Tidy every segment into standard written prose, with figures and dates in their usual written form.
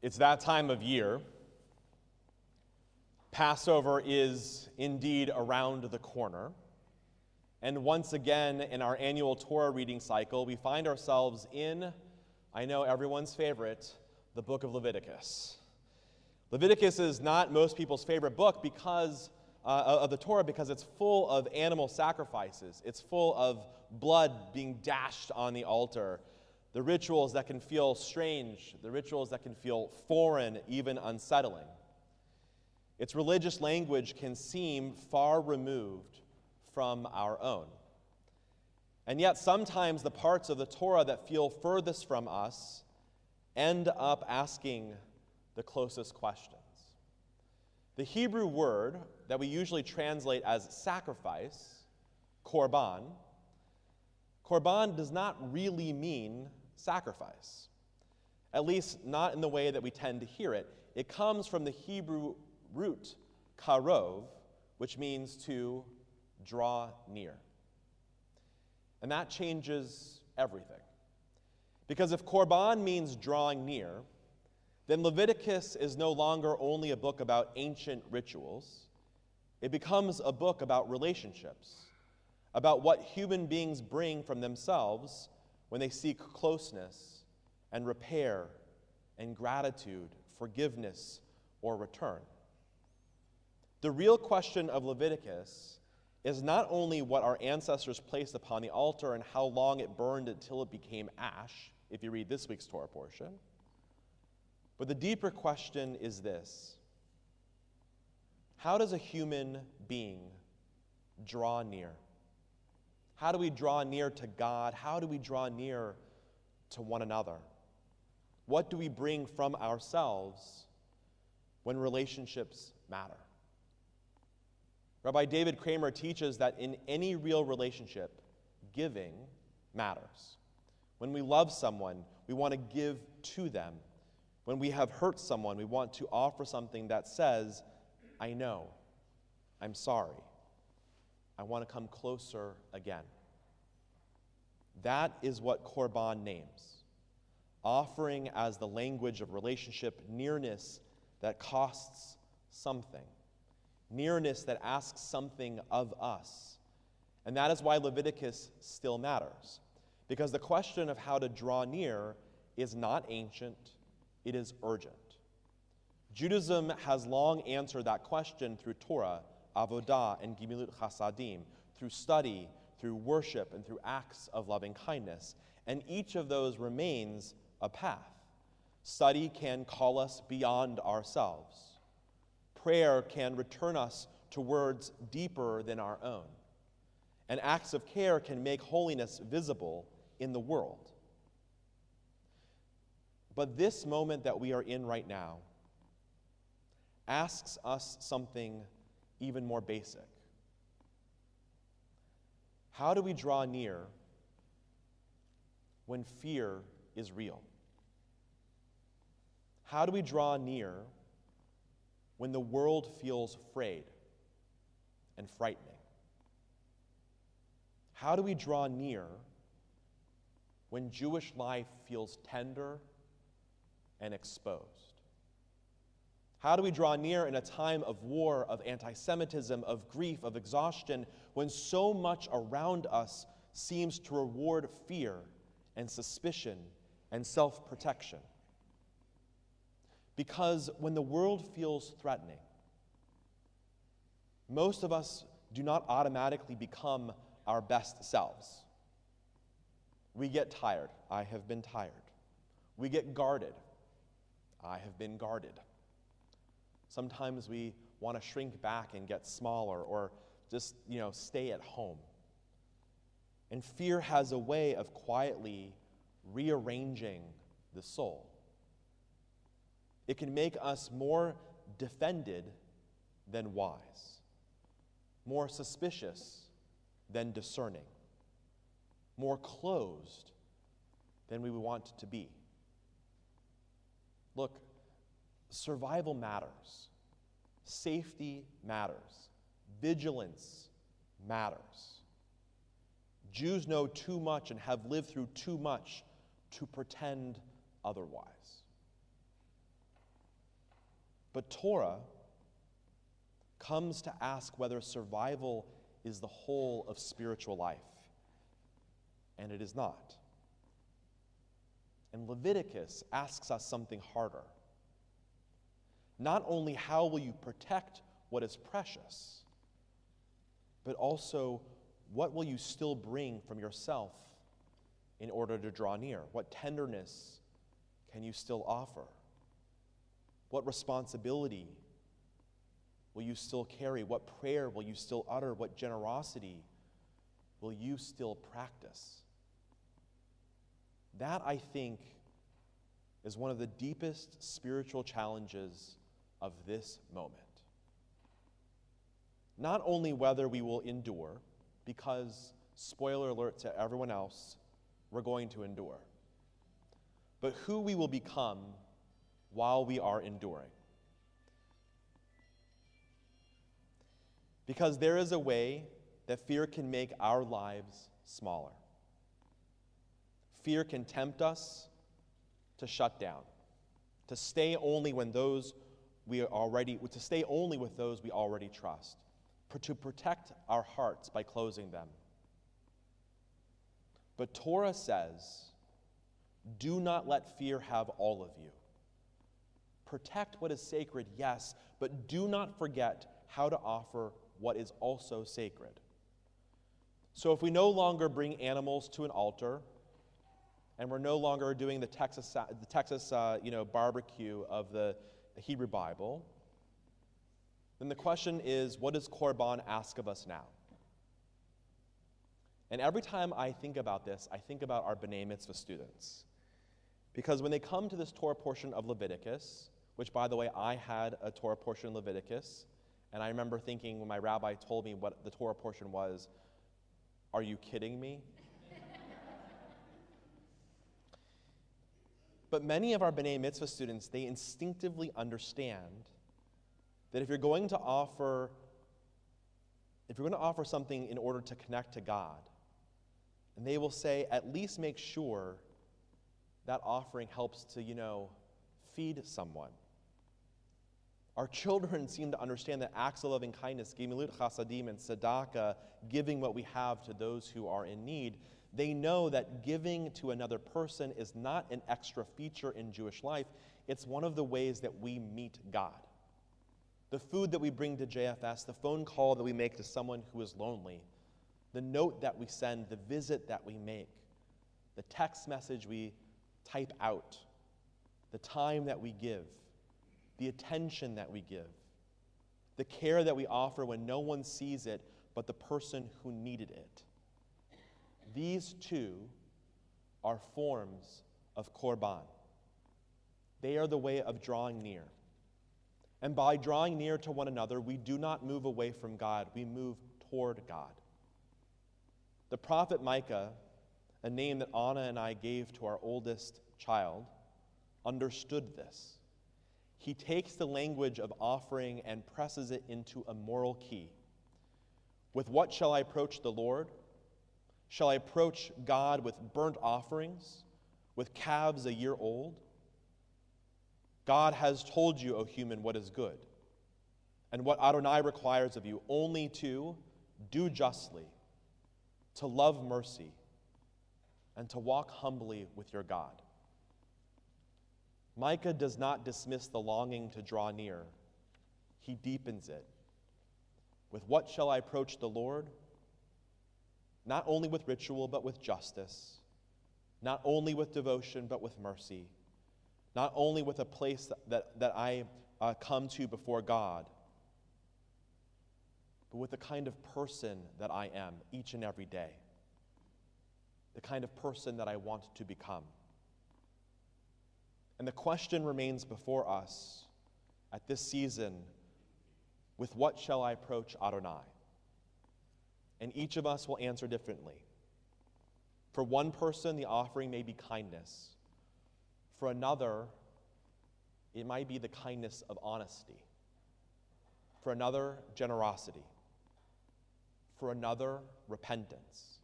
It's that time of year. Passover is indeed around the corner. And once again, in our annual Torah reading cycle, we find ourselves in, I know everyone's favorite, the Book of Leviticus. Leviticus is not most people's favorite book because of the Torah because it's full of animal sacrifices. It's full of blood being dashed on the altar. The rituals that can feel strange, the rituals that can feel foreign, even unsettling. Its religious language can seem far removed from our own. And yet sometimes the parts of the Torah that feel furthest from us end up asking the closest questions. The Hebrew word that we usually translate as sacrifice, korban does not really mean sacrifice, at least not in the way that we tend to hear it. It comes from the Hebrew root, karov, which means to draw near. And that changes everything. Because if korban means drawing near, then Leviticus is no longer only a book about ancient rituals. It becomes a book about relationships, about what human beings bring from themselves when they seek closeness and repair and gratitude, forgiveness, or return. The real question of Leviticus is not only what our ancestors placed upon the altar and how long it burned until it became ash, if you read this week's Torah portion, but the deeper question is this: how does a human being draw near? How do we draw near to God? How do we draw near to one another? What do we bring from ourselves when relationships matter? Rabbi David Kramer teaches that in any real relationship, giving matters. When we love someone, we want to give to them. When we have hurt someone, we want to offer something that says, I know, I'm sorry, I want to come closer again. That is what korban names. Offering as the language of relationship, nearness that costs something. Nearness that asks something of us. And that is why Leviticus still matters. Because the question of how to draw near is not ancient, it is urgent. Judaism has long answered that question through Torah, avodah, and gimilut chasadim, through study, through worship, and through acts of loving kindness. And each of those remains a path. Study can call us beyond ourselves. Prayer can return us to words deeper than our own. And acts of care can make holiness visible in the world. But this moment that we are in right now asks us something even more basic. How do we draw near when fear is real? How do we draw near when the world feels frayed and frightening? How do we draw near when Jewish life feels tender and exposed? How do we draw near in a time of war, of antisemitism, of grief, of exhaustion, when so much around us seems to reward fear and suspicion and self-protection? Because when the world feels threatening, most of us do not automatically become our best selves. We get tired. I have been tired. We get guarded. I have been guarded. Sometimes we want to shrink back and get smaller or just, stay at home. And fear has a way of quietly rearranging the soul. It can make us more defended than wise, more suspicious than discerning, more closed than we want to be. Look, survival matters. Safety matters. Vigilance matters. Jews know too much and have lived through too much to pretend otherwise. But Torah comes to ask whether survival is the whole of spiritual life. And it is not. And Leviticus asks us something harder. Not only how will you protect what is precious, but also what will you still bring from yourself in order to draw near? What tenderness can you still offer? What responsibility will you still carry? What prayer will you still utter? What generosity will you still practice? That, I think, is one of the deepest spiritual challenges of this moment. Not only whether we will endure, because, spoiler alert to everyone else, we're going to endure, but who we will become while we are enduring. Because there is a way that fear can make our lives smaller. Fear can tempt us to shut down, to stay only with those we already trust, to protect our hearts by closing them. But Torah says, do not let fear have all of you. Protect what is sacred, yes, but do not forget how to offer what is also sacred. So if we no longer bring animals to an altar, and we're no longer doing the Texas barbecue of the Hebrew Bible, then the question is, what does korban ask of us now? And every time I think about this, I think about our B'nai Mitzvah students. Because when they come to this Torah portion of Leviticus, which, by the way, I had a Torah portion in Leviticus, and I remember thinking when my rabbi told me what the Torah portion was, are you kidding me? But many of our B'nai Mitzvah students, they instinctively understand that if you're going to offer something in order to connect to God, and they will say, at least make sure that offering helps to, feed someone. Our children seem to understand that acts of loving kindness, gemilut chasadim, and tzedakah, giving what we have to those who are in need, they know that giving to another person is not an extra feature in Jewish life. It's one of the ways that we meet God. The food that we bring to JFS, the phone call that we make to someone who is lonely, the note that we send, the visit that we make, the text message we type out, the time that we give, the attention that we give, the care that we offer when no one sees it but the person who needed it. These two are forms of korban. They are the way of drawing near. And by drawing near to one another, we do not move away from God, we move toward God. The prophet Micah, a name that Anna and I gave to our oldest child, understood this. He takes the language of offering and presses it into a moral key. With what shall I approach the Lord? Shall I approach God with burnt offerings, with calves a year old? God has told you, O human, what is good, and what Adonai requires of you, only to do justly, to love mercy, and to walk humbly with your God. Micah does not dismiss the longing to draw near. He deepens it. With what shall I approach the Lord? Not only with ritual, but with justice. Not only with devotion, but with mercy. Not only with a place that I come to before God, but with the kind of person that I am each and every day. The kind of person that I want to become. And the question remains before us at this season, with what shall I approach Adonai? And each of us will answer differently. For one person, the offering may be kindness. For another, it might be the kindness of honesty. For another, generosity. For another, repentance.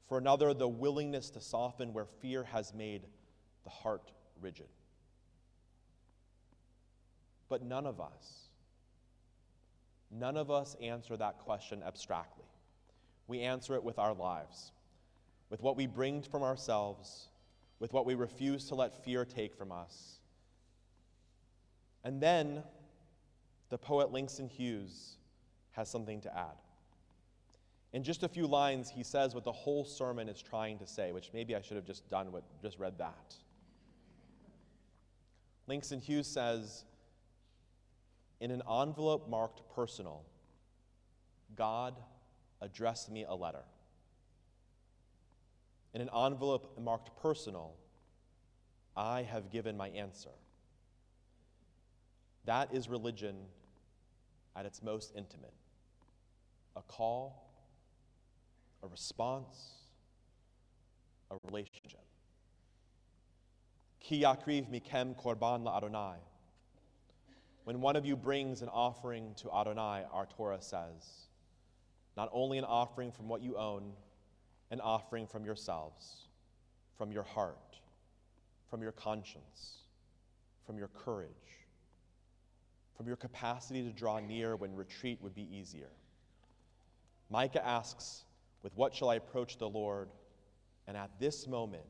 For another, the willingness to soften where fear has made the heart rigid. But none of us answer that question abstractly. We answer it with our lives, with what we bring from ourselves, with what we refuse to let fear take from us. And then the poet Langston Hughes has something to add. In just a few lines, he says what the whole sermon is trying to say, which maybe I should have just read that. Langston Hughes says, in an envelope marked personal, God addressed me a letter. In an envelope marked personal, I have given my answer. That is religion at its most intimate. A call, a response, a relationship. Ki yakriv mikem korban la'Adonai. When one of you brings an offering to Adonai, our Torah says, not only an offering from what you own, an offering from yourselves, from your heart, from your conscience, from your courage, from your capacity to draw near when retreat would be easier. Micah asks, with what shall I approach the Lord? And at this moment,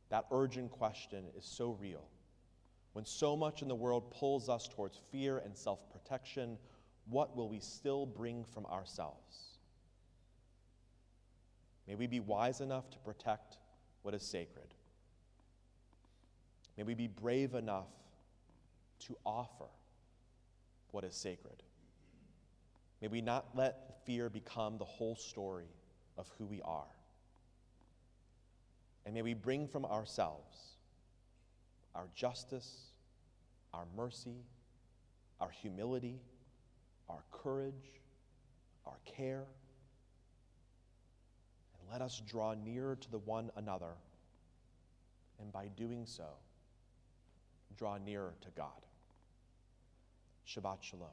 that urgent question is so real. When so much in the world pulls us towards fear and self-protection, what will we still bring from ourselves? May we be wise enough to protect what is sacred. May we be brave enough to offer what is sacred. May we not let fear become the whole story of who we are. And may we bring from ourselves our justice, our mercy, our humility, our courage, our care, and let us draw nearer to the one another, and by doing so, draw nearer to God. Shabbat Shalom.